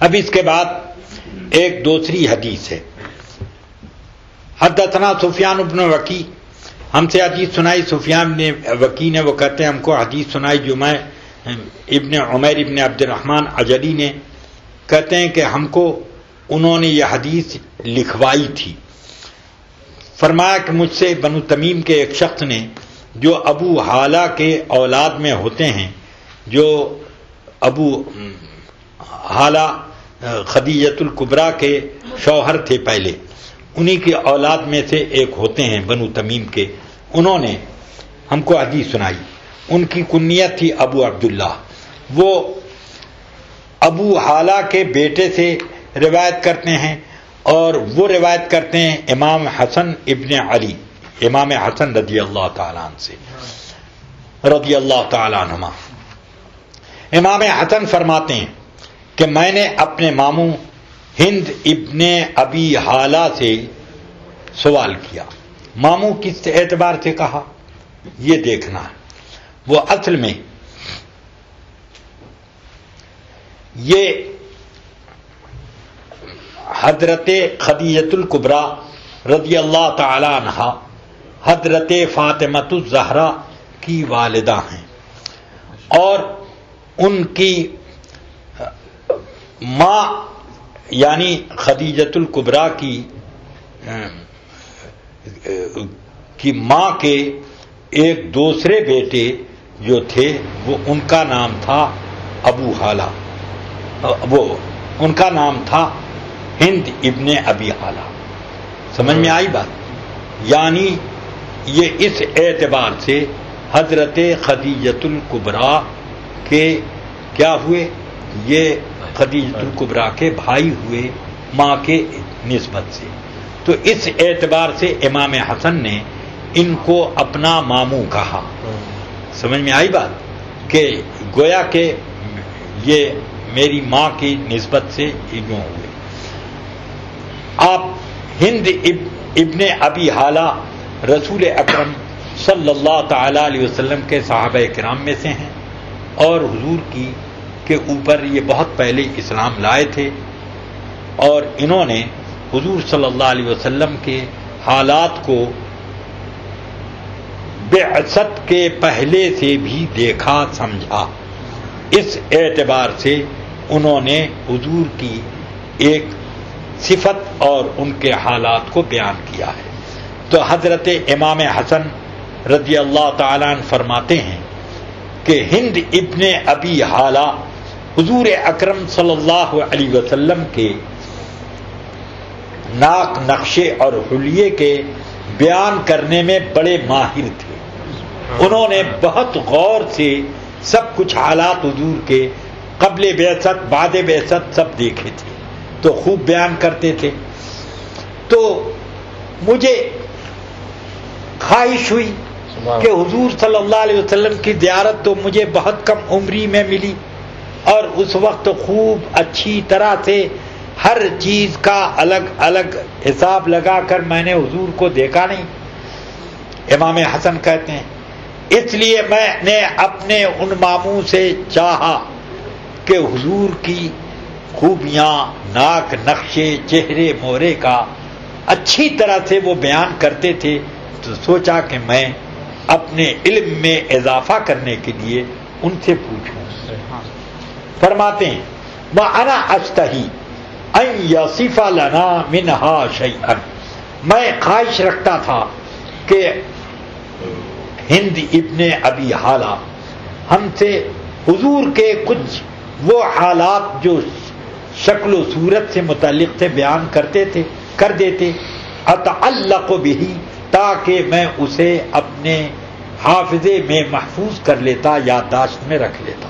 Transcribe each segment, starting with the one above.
اب اس کے بعد ایک دوسری حدیث ہے. حدثنا سفیان بن وکی، ہم سے حدیث سنائی سفیان نے وکی نے، وہ کہتے ہیں ہم کو حدیث سنائی جمعہ ابن عمیر ابن عبد الرحمن عجلی نے، کہتے ہیں کہ ہم کو انہوں نے یہ حدیث لکھوائی تھی. فرمایا کہ مجھ سے بنو تمیم کے ایک شخص نے، جو ابو حالہ کے اولاد میں ہوتے ہیں، جو ابو حالہ خدیجۃ الکبریٰ کے شوہر تھے پہلے، انہی کی اولاد میں سے ایک ہوتے ہیں بنو تمیم کے، انہوں نے ہم کو حدیث سنائی. ان کی کنیت تھی ابو عبداللہ. وہ ابو حالہ کے بیٹے سے روایت کرتے ہیں، اور وہ روایت کرتے ہیں امام حسن ابن علی، امام حسن رضی اللہ تعالیٰ عنہ سے، رضی اللہ تعالیٰ عنہما. امام حسن فرماتے ہیں کہ میں نے اپنے ماموں ہند ابن ابی حالہ سے سوال کیا. ماموں کس اعتبار سے کہا یہ دیکھنا ہے. وہ اصل میں یہ حضرت خدیجۃ الکبریٰ رضی اللہ تعالی عنہا حضرت فاطمۃ الزہرا کی والدہ ہیں، اور ان کی ماں یعنی خدیجۃ الکبریٰ کی ماں کے ایک دوسرے بیٹے جو تھے، وہ ان کا نام تھا ابو حالہ، وہ ان کا نام تھا ہند ابن ابی حالہ. سمجھ میں آئی بات؟ یعنی یہ اس اعتبار سے حضرت خدیجۃ الکبریٰ کے کیا ہوئے، یہ خدیجۃ الکبریٰ کے بھائی ہوئے ماں کے نسبت سے. تو اس اعتبار سے امام حسن نے ان کو اپنا ماموں کہا. سمجھ میں آئی بات؟ کہ گویا کہ یہ میری ماں کی نسبت سے یوں ہوئے. آپ ہند ابن ابی حالہ رسول اکرم صلی اللہ تعالی علیہ وسلم کے صحابہ کرام میں سے ہیں، اور حضور کی کے اوپر یہ بہت پہلے اسلام لائے تھے، اور انہوں نے حضور صلی اللہ علیہ وسلم کے حالات کو بعثت کے پہلے سے بھی دیکھا سمجھا. اس اعتبار سے انہوں نے حضور کی ایک صفت اور ان کے حالات کو بیان کیا ہے. تو حضرت امام حسن رضی اللہ تعالیٰ عنہ فرماتے ہیں کہ ہند ابن ابی حالہ حضور اکرم صلی اللہ علیہ وسلم کے ناک نقشے اور حلیے کے بیان کرنے میں بڑے ماہر تھے. انہوں نے بہت غور سے سب کچھ حالات حضور کے قبل بعثت بعد بعثت سب دیکھے تھے، تو خوب بیان کرتے تھے. تو مجھے خواہش ہوئی کہ حضور صلی اللہ علیہ وسلم کی زیارت تو مجھے بہت کم عمری میں ملی، اور اس وقت خوب اچھی طرح سے ہر چیز کا الگ الگ حساب لگا کر میں نے حضور کو دیکھا نہیں. امام حسن کہتے ہیں اس لیے میں نے اپنے ان ماموں سے چاہا کہ حضور کی خوبیاں، ناک نقشے، چہرے مہرے کا اچھی طرح سے وہ بیان کرتے تھے، تو سوچا کہ میں اپنے علم میں اضافہ کرنے کے لیے ان سے پوچھوں. فرماتے ہیں وَأَنَا أَشْتَهِي أَن يَصِفَ لَنَا مِنْهَا شَيْئًا، میں خواہش رکھتا تھا کہ ہند ابن ابی حالہ ہم سے حضور کے کچھ وہ حالات جو شکل و صورت سے متعلق تھے بیان کرتے تھے کر دیتے، اتعلق بہ، تاکہ میں اسے اپنے حافظے میں محفوظ کر لیتا، یادداشت میں رکھ لیتا.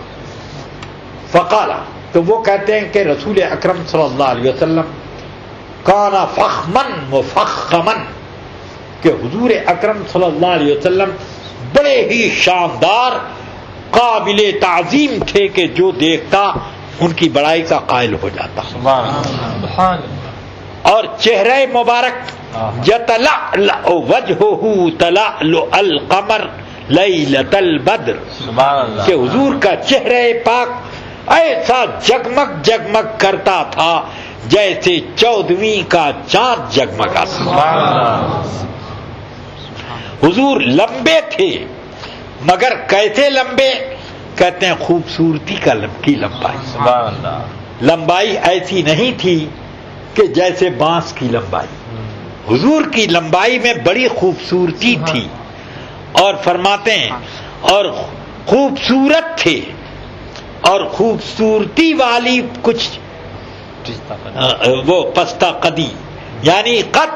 فقال، تو وہ کہتے ہیں کہ رسول اکرم صلی اللہ علیہ وسلم کان فخمن مفخمن، کہ حضور اکرم صلی اللہ علیہ وسلم بڑے ہی شاندار قابل تعظیم تھے کہ جو دیکھتا ان کی بڑائی کا قائل ہو جاتا. اور چہرہ مبارک یتلألأ وجہہ تلألؤ القمر لیلۃ البدر، کہ حضور کا چہرہ پاک ایسا جگمگ جگمگ کرتا تھا جیسے 14ویں کا چاند جگمگاتا. حضور لمبے تھے مگر کیسے لمبے؟ کہتے ہیں خوبصورتی کی لمبائی. لمبائی ایسی نہیں تھی کہ جیسے بانس کی لمبائی. حضور کی لمبائی میں بڑی خوبصورتی تھی. اور فرماتے ہیں اور خوبصورت تھے اور خوبصورتی والی کچھ وہ پستہ قدی، یعنی قد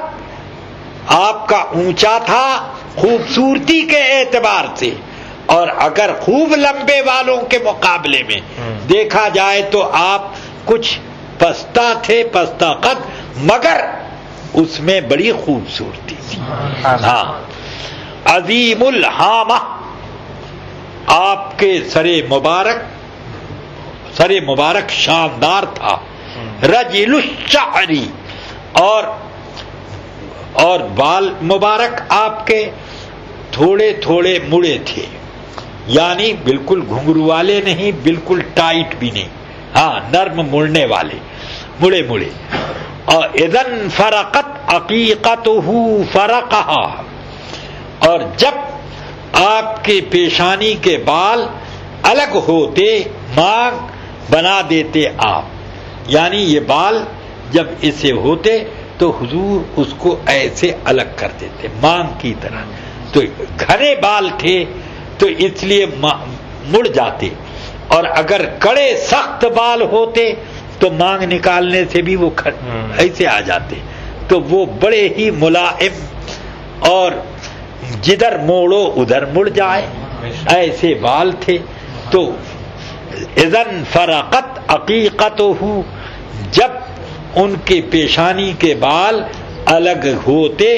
آپ کا اونچا تھا خوبصورتی کے اعتبار سے، اور اگر خوب لمبے والوں کے مقابلے میں دیکھا جائے تو آپ کچھ پستہ تھے، پستہ قد، مگر اس میں بڑی خوبصورتی تھی. ہاں، عظیم الحامہ، آپ کے سر مبارک شاندار تھا. رجل الشعری، اور بال مبارک آپ کے تھوڑے تھوڑے مڑے تھے، یعنی بالکل گھنگرو والے نہیں، بالکل ٹائٹ بھی نہیں، ہاں نرم مڑنے والے، مڑے مڑے. اور اذن فرقت عقیقتہ فرقہا، اور جب آپ کے پیشانی کے بال الگ ہوتے مانگ بنا دیتے آپ، یعنی یہ بال جب اسے ہوتے تو حضور اس کو ایسے الگ کر دیتے مانگ کی طرح. تو گھنے بال تھے تو اس لیے مڑ جاتے، اور اگر کڑے سخت بال ہوتے تو مانگ نکالنے سے بھی وہ ایسے آ جاتے. تو وہ بڑے ہی ملائم اور جدھر موڑو ادھر مڑ جائے ایسے بال تھے. تو اذن فرقت عقیقتہ، جب ان کے پیشانی کے بال الگ ہوتے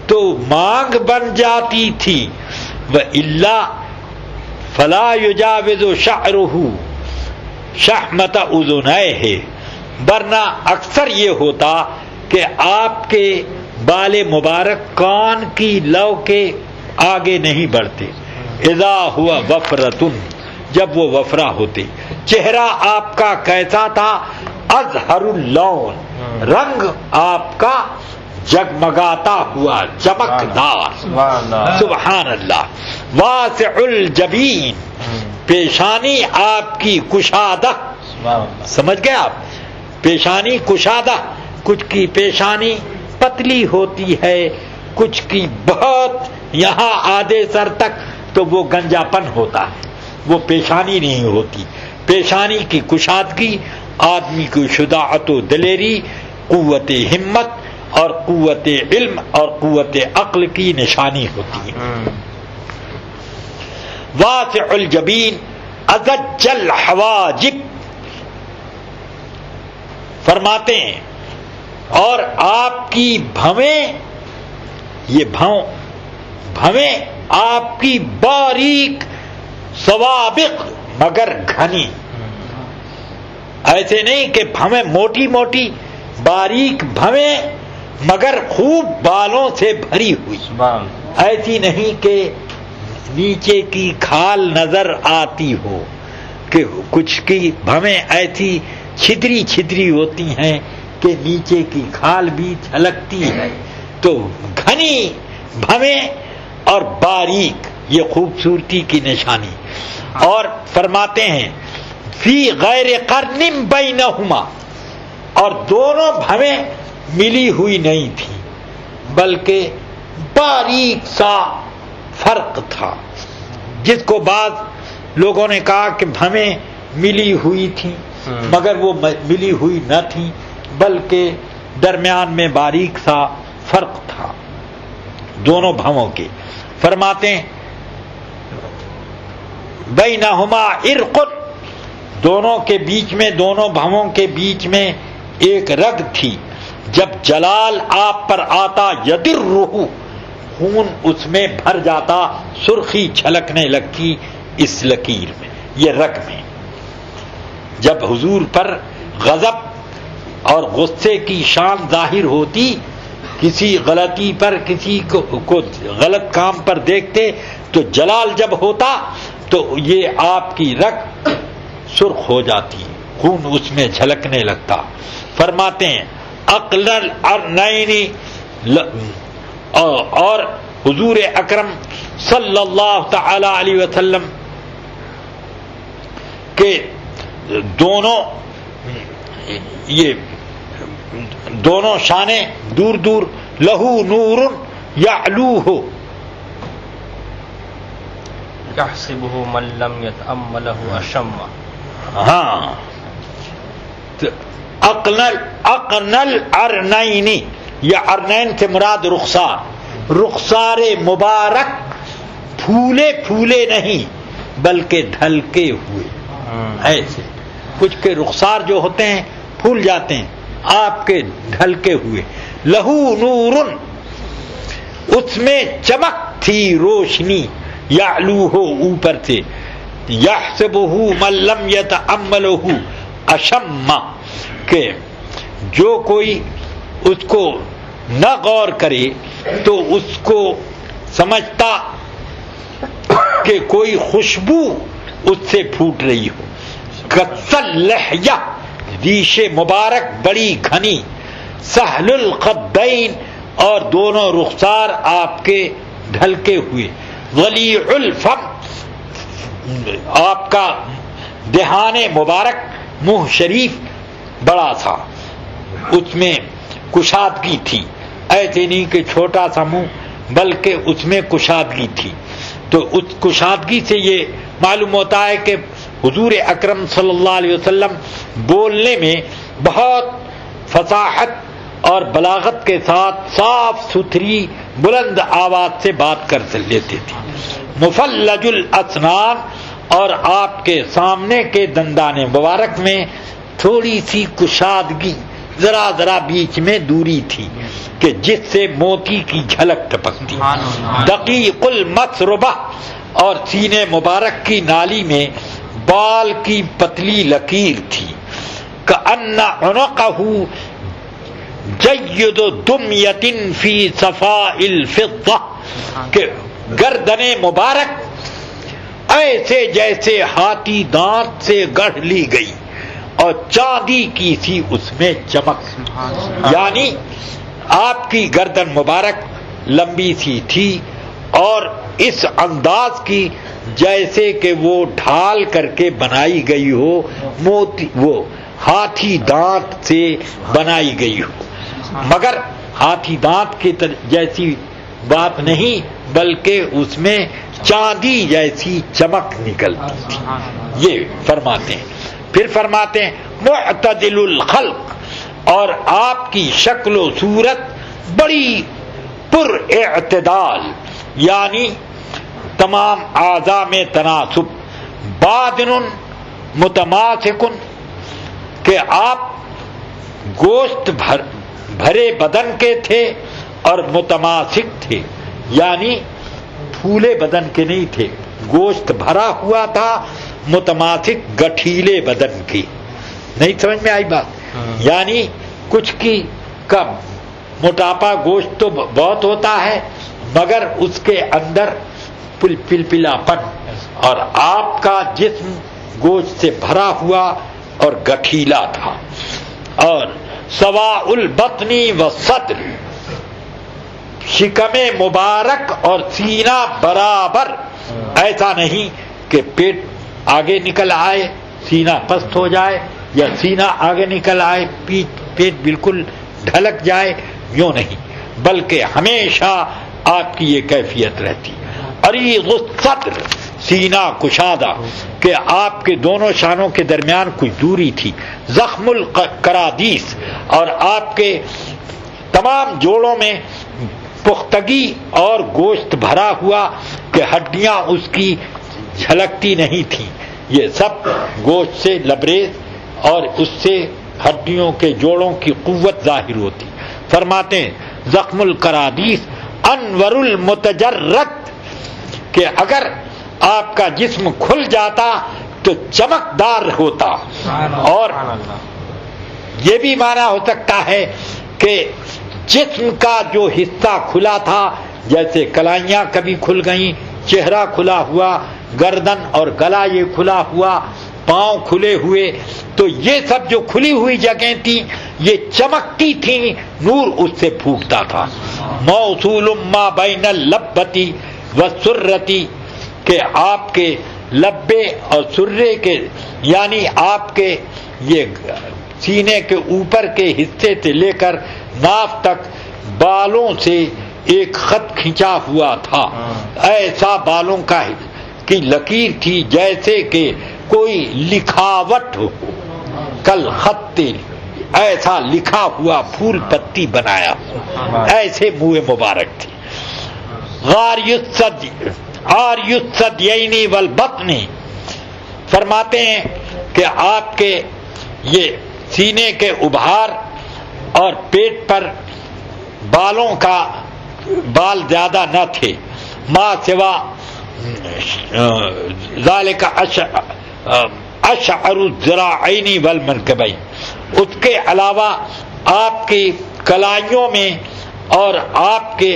تو مانگ بن جاتی تھی. وَإِلَّا فَلَا يُجَاوِزُ شَعْرُهُ شَحْمَةَ أُذُنَيْهِ، ورنہ اکثر یہ ہوتا کہ آپ کے بال مبارک کان کی لو کے آگے نہیں بڑھتے. اذا ہوا وفرتن، جب وہ وفرا ہوتے. چہرہ آپ کا کیسا تھا؟ اظہر اللون، رنگ آپ کا جگمگاتا ہوا چمکدار. سبحان اللہ. واسع الجبین، پیشانی آپ کی کشادہ. سمجھ گئے آپ؟ پیشانی کشادہ. کچھ کی پیشانی پتلی ہوتی ہے، کچھ کی بہت یہاں آدھے سر تک، تو وہ گنجا پن ہوتا ہے، وہ پیشانی نہیں ہوتی. پیشانی کی کشادگی آدمی کی شجاعت و دلیری، قوت ہمت اور قوت علم اور قوت عقل کی نشانی ہوتی ہے. واسع الجبین ازج الحواجب، فرماتے ہیں اور آپ کی بھویں، یہ بھویں آپ کی باریک سوابق مگر گھنی. ایسے نہیں کہ بھویں موٹی موٹی، باریک بھویں مگر خوب بالوں سے بھری ہوئی. ایسی نہیں کہ نیچے کی کھال نظر آتی ہو، کہ کچھ کی بھویں ایسی چھدری چھدری ہوتی ہیں کہ نیچے کی کھال بھی جھلکتی ہے. تو گھنی بھویں اور باریک، یہ خوبصورتی کی نشانی. اور فرماتے ہیں فی غیر قرن بینہما، اور دونوں بھویں ملی ہوئی نہیں تھی بلکہ باریک سا فرق تھا، جس کو بعض لوگوں نے کہا کہ بھویں ملی ہوئی تھی مگر وہ ملی ہوئی نہ تھی، بلکہ درمیان میں باریک سا فرق تھا دونوں بھووں کے. فرماتے ہیں بینہما عرق، دونوں کے بیچ میں، دونوں بھووں کے بیچ میں ایک رگ تھی. جب جلال آپ پر آتا یدرہ، خون اس میں بھر جاتا، سرخی چھلکنے لگتی اس لکیر میں، یہ رگ میں. جب حضور پر غضب اور غصے کی شان ظاہر ہوتی، کسی غلطی پر، کسی کو غلط کام پر دیکھتے تو جلال جب ہوتا تو یہ آپ کی رگ سرخ ہو جاتی، خون اس میں جھلکنے لگتا۔ فرماتے ہیں عقل الارنین، اور حضور اکرم صلی اللہ تعالی علیہ وسلم کے دونوں شانے دور دور، لہو نور یعلوہ، یحسبہ من لم یتأملہ اشم۔ ہاں، اقن الارنین، یہ ارنین سے مراد رخسار مبارک پھولے پھولے نہیں بلکہ ڈھلکے ہوئے، ایسے کچھ کے رخسار جو ہوتے ہیں پھول جاتے ہیں، آپ کے ڈھلکے ہوئے۔ لہو نور، اس میں چمک تھی، روشنی، یعلوہ، اوپر سے، یحسبہ من لم یتأملہ اشم، کہ جو کوئی اس کو نہ غور کرے تو اس کو سمجھتا کہ کوئی خوشبو اس سے پھوٹ رہی ہو۔ کسل لحیہ، ریش مبارک بڑی گھنی، سہل الخدین، اور دونوں رخسار آپ کے ڈھلکے ہوئے، ولیع الفم، آپ کا دہان مبارک، منہ شریف بڑا تھا، اس میں کشادگی تھی، ایسے نہیں کہ چھوٹا سا منہ، بلکہ اس میں کشادگی تھی۔ تو اس کشادگی سے یہ معلوم ہوتا ہے کہ حضور اکرم صلی اللہ علیہ وسلم بولنے میں بہت فصاحت اور بلاغت کے ساتھ صاف ستھری بلند آواز سے بات کر لیتے تھے۔ مفلج الاسنان، اور آپ کے سامنے کے دندان مبارک میں تھوڑی سی کشادگی، ذرا بیچ میں دوری تھی کہ جس سے موتی کی جھلک ٹپکتی۔ دقیق المسربہ، اور سینے مبارک کی نالی میں بال کی پتلی لکیر تھی۔ کأن عنقہ جید دمیۃ فی صفاء الفضہ، کہ گردن مبارک ایسے جیسے ہاتھی دانت سے گڑھ لی گئی اور چاندی کی سی اس میں چمک، یعنی آپ کی گردن مبارک لمبی سی تھی اور اس انداز کی جیسے کہ وہ ڈھال کر کے بنائی گئی ہو، موتی، وہ ہاتھی دانت سے بنائی گئی ہو، مگر ہاتھی دانت کی جیسی بات نہیں بلکہ اس میں چاندی جیسی چمک نکلتی تھی، یہ فرماتے ہیں۔ پھر فرماتے ہیں معتدل الخلق، اور آپ کی شکل و صورت بڑی پر اعتدال، یعنی تمام اعضاء میں تناسب، بادن متماسکن، کہ آپ گوشت بھرے بدن کے تھے اور متماسک تھے، یعنی پھولے بدن کے نہیں تھے، گوشت بھرا ہوا تھا، متماسک گٹھیلے بدن کی۔ نہیں سمجھ میں آئی بات؟ یعنی کچھ کی کا موٹاپا گوشت تو بہت ہوتا ہے مگر اس کے اندر پلپلا پن، اور آپ کا جسم گوشت سے بھرا ہوا اور گٹھیلا تھا۔ اور سواء البطنی والصدر، شکم مبارک اور سینہ برابر، ایسا نہیں کہ پیٹ آگے نکل آئے سینہ پست ہو جائے، یا سینہ آگے نکل آئے پیٹ بالکل ڈھلک جائے، یوں نہیں، بلکہ ہمیشہ آپ کی یہ کیفیت رہتی۔ عریض الصدر، سینہ کشادہ، کہ آپ کے دونوں شانوں کے درمیان کچھ دوری تھی۔ زخم القرادیس، اور آپ کے تمام جوڑوں میں پختگی اور گوشت بھرا ہوا کہ ہڈیاں اس کی جھلکتی نہیں تھیں، یہ سب گوشت سے لبریز اور اس سے ہڈیوں کے جوڑوں کی قوت ظاہر ہوتی۔ فرماتے ہیں زخم القرادیس انور المتجرد، کہ اگر آپ کا جسم کھل جاتا تو چمکدار ہوتا، اور یہ بھی مانا ہو سکتا ہے کہ جسم کا جو حصہ کھلا تھا، جیسے کلائیاں کبھی کھل گئیں، چہرہ کھلا ہوا، گردن اور گلا یہ کھلا ہوا، پاؤں کھلے ہوئے، تو یہ سب جو کھلی ہوئی جگہیں تھیں یہ چمکتی تھیں، نور اس سے پھوٹتا تھا. موصول ما بین اللبتی والسرتی، کہ آپ کے لبے اور سرے کے، یعنی آپ کے یہ سینے کے اوپر کے حصے سے لے کر ناف تک بالوں سے ایک خط کھینچا ہوا تھا. ایسا بالوں کی لکیر تھی جیسے کہ کوئی لکھاوٹ ہو، کل خط، ایسا لکھا ہوا پھول پتی بنایا، ایسے منہ مبارک تھی. عاریۃ الثدیین والبطن، فرماتے ہیں کہ آپ کے یہ سینے کے ابھار اور پیٹ پر بال زیادہ نہ تھے. ما سوا ذالک اشعر الذراعین والمنکبین، اس کے علاوہ آپ کی کلائیوں میں اور آپ کے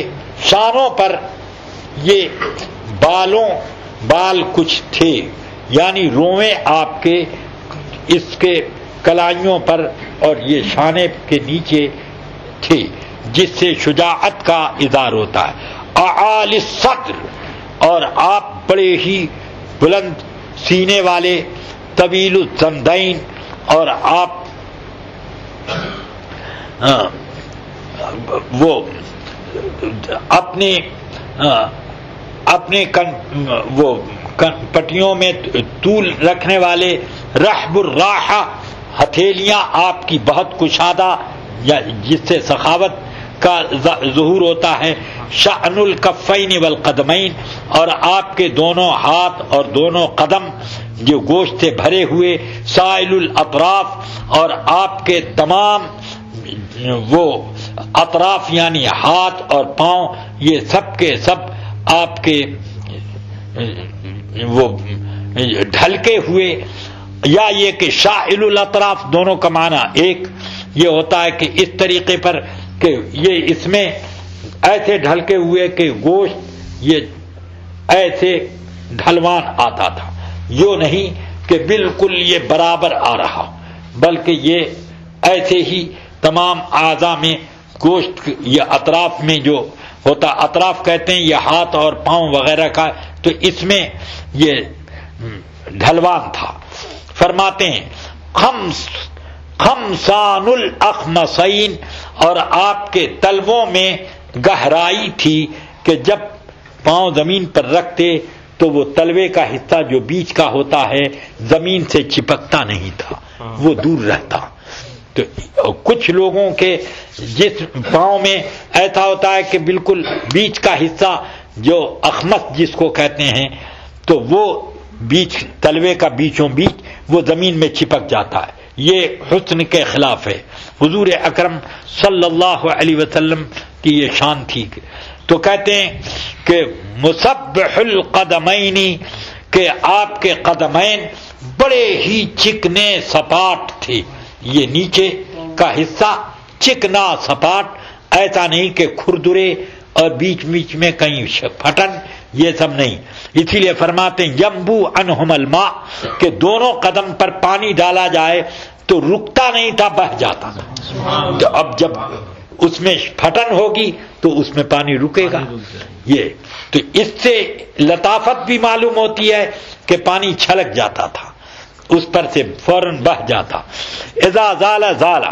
شانوں پر یہ بال کچھ تھے، یعنی روئیں آپ کے اس کے کلائیوں پر اور یہ شانے کے نیچے تھے، جس سے شجاعت کا اظہار ہوتا ہے. اعالی الصدر، اور آپ بڑے ہی بلند سینے والے، طویل الزندین، اور آپ وہ اپنے پٹیوں میں طول رکھنے والے، رحب الراحہ، ہتھیلیاں آپ کی بہت کشادہ، جس سے سخاوت کا ظہور ہوتا ہے. شأن الکفین والقدمین، اور آپ کے دونوں ہاتھ اور دونوں قدم جو گوشت سے بھرے ہوئے. سائل الاطراف، اور آپ کے تمام وہ اطراف یعنی ہاتھ اور پاؤں، یہ سب کے سب آپ کے وہ ڈھلکے ہوئے. یا یہ کہ شائل الاطراف دونوں کا معنی ایک یہ ہوتا ہے کہ اس طریقے پر کہ یہ اس میں ایسے ڈھلکے ہوئے کہ گوشت یہ ایسے ڈھلوان آتا تھا، یوں نہیں کہ بالکل یہ برابر آ رہا، بلکہ یہ ایسے ہی تمام اعضاء میں گوشت یہ اطراف میں جو ہوتا، اطراف کہتے ہیں یہ ہاتھ اور پاؤں وغیرہ کا، تو اس میں یہ ڈھلوان تھا. فرماتے ہیں خمسان الاخمصین، اور آپ کے تلووں میں گہرائی تھی کہ جب پاؤں زمین پر رکھتے تو وہ تلوے کا حصہ جو بیچ کا ہوتا ہے زمین سے چپکتا نہیں تھا، وہ دور رہتا. تو کچھ لوگوں کے جس پاؤں میں ایسا ہوتا ہے کہ بالکل بیچ کا حصہ جو اخمص جس کو کہتے ہیں، تو وہ بیچ تلوے کا بیچوں بیچ وہ زمین میں چپک جاتا ہے. یہ حسن کے خلاف ہے. حضور اکرم صلی اللہ علیہ وسلم کی یہ شان تھی. تو کہتے ہیں کہ مسبح القدمین، کہ آپ کے قدمین بڑے ہی چکنے سپاٹ تھے. یہ نیچے کا حصہ چکنا سپاٹ، ایسا نہیں کہ کھردرے اور بیچ بیچ میں کہیں پھٹن، یہ سب نہیں. اسی لیے فرماتے ہیں ینبو عنہم الماء، کہ دونوں قدم پر پانی ڈالا جائے تو رکتا نہیں تھا، بہہ جاتا تھا. تو اب جب اس میں پھٹن ہوگی تو اس میں پانی رکے گا. یہ تو اس سے لطافت بھی معلوم ہوتی ہے کہ پانی چھلک جاتا تھا، اس پر سے فوراً بہہ جاتا. اذا زال زال،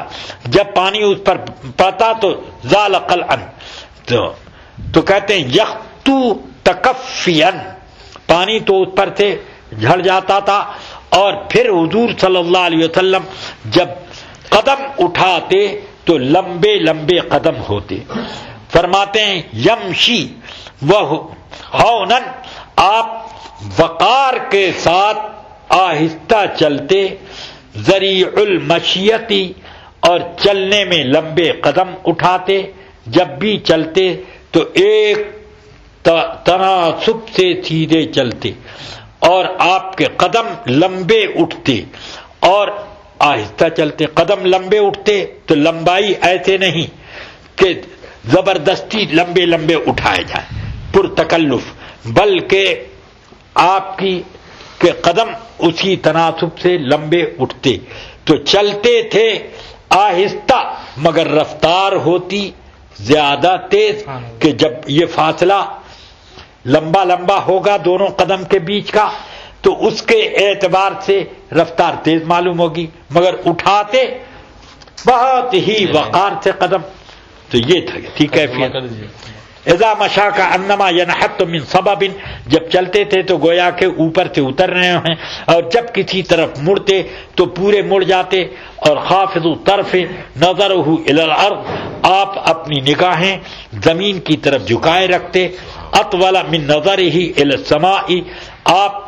جب پانی اس پر پڑتا تو زال قلعا، تو کہتے ہیں یخطو تکفین، پانی تو اس پر سے جھڑ جاتا تھا. اور پھر حضور صلی اللہ علیہ وسلم جب قدم اٹھاتے تو لمبے لمبے قدم ہوتے. فرماتے ہیں یمشی وہ ہونن، آپ وقار کے ساتھ آہستہ چلتے. ذریع المشیتی، اور چلنے میں لمبے قدم اٹھاتے. جب بھی چلتے تو ایک تناسب سے سیدھے چلتے، اور آپ کے قدم لمبے اٹھتے اور آہستہ چلتے. قدم لمبے اٹھتے تو لمبائی ایسے نہیں کہ زبردستی لمبے لمبے اٹھائے جائیں پر تکلف، بلکہ آپ کی کہ قدم اسی تناسب سے لمبے اٹھتے، تو چلتے تھے آہستہ مگر رفتار ہوتی زیادہ تیز، کہ جب یہ فاصلہ لمبا لمبا ہوگا دونوں قدم کے بیچ کا تو اس کے اعتبار سے رفتار تیز معلوم ہوگی، مگر اٹھاتے بہت ہی وقار سے قدم. تو یہ تھی کیفیت. اذا مشا کا انما ینحت من سبب، جب چلتے تھے تو گویا کہ اوپر سے اتر رہے ہیں، اور جب کسی طرف مڑتے تو پورے مڑ جاتے. اور خافض طرف نظرہ الی الارض، آپ اپنی نگاہیں زمین کی طرف جھکائے رکھتے. اطول من نظرہ الی السماء، آپ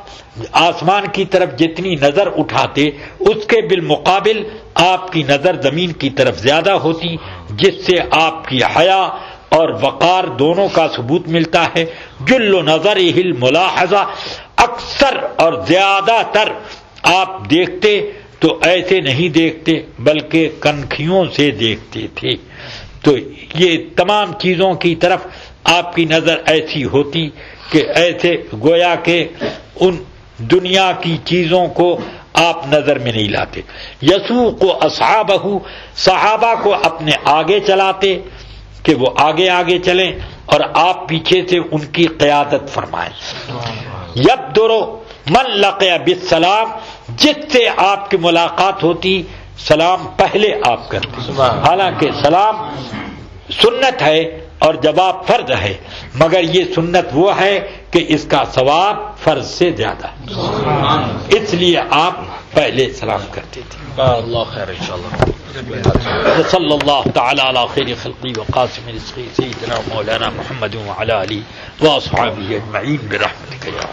آسمان کی طرف جتنی نظر اٹھاتے اس کے بالمقابل آپ کی نظر زمین کی طرف زیادہ ہوتی، جس سے آپ کی حیا اور وقار دونوں کا ثبوت ملتا ہے. جل نظرہ الملاحظہ، اکثر اور زیادہ تر آپ دیکھتے تو ایسے نہیں دیکھتے بلکہ کنکھیوں سے دیکھتے تھے. تو یہ تمام چیزوں کی طرف آپ کی نظر ایسی ہوتی کہ ایسے گویا کہ ان دنیا کی چیزوں کو آپ نظر میں نہیں لاتے. یسوق اصحابہ، صحابہ کو اپنے آگے چلاتے کہ وہ آگے آگے چلیں اور آپ پیچھے سے ان کی قیادت فرمائیں. یبدر من لقی بالسلام، جس سے آپ کی ملاقات ہوتی سلام پہلے آپ کرتے. حالانکہ سلام سنت ہے اور جواب فرض ہے، مگر یہ سنت وہ ہے کہ اس کا ثواب فرض سے زیادہ ہے، اس لیے آپ پہلے سلام کرتے تھے. اللہ خیر انشاءاللہ. صلی اللہ تعالی علی خیر خلقی وقاسم رزقی سیدنا مولانا محمد وعلی آلہ واصحابہ اجمعین برحمتک یا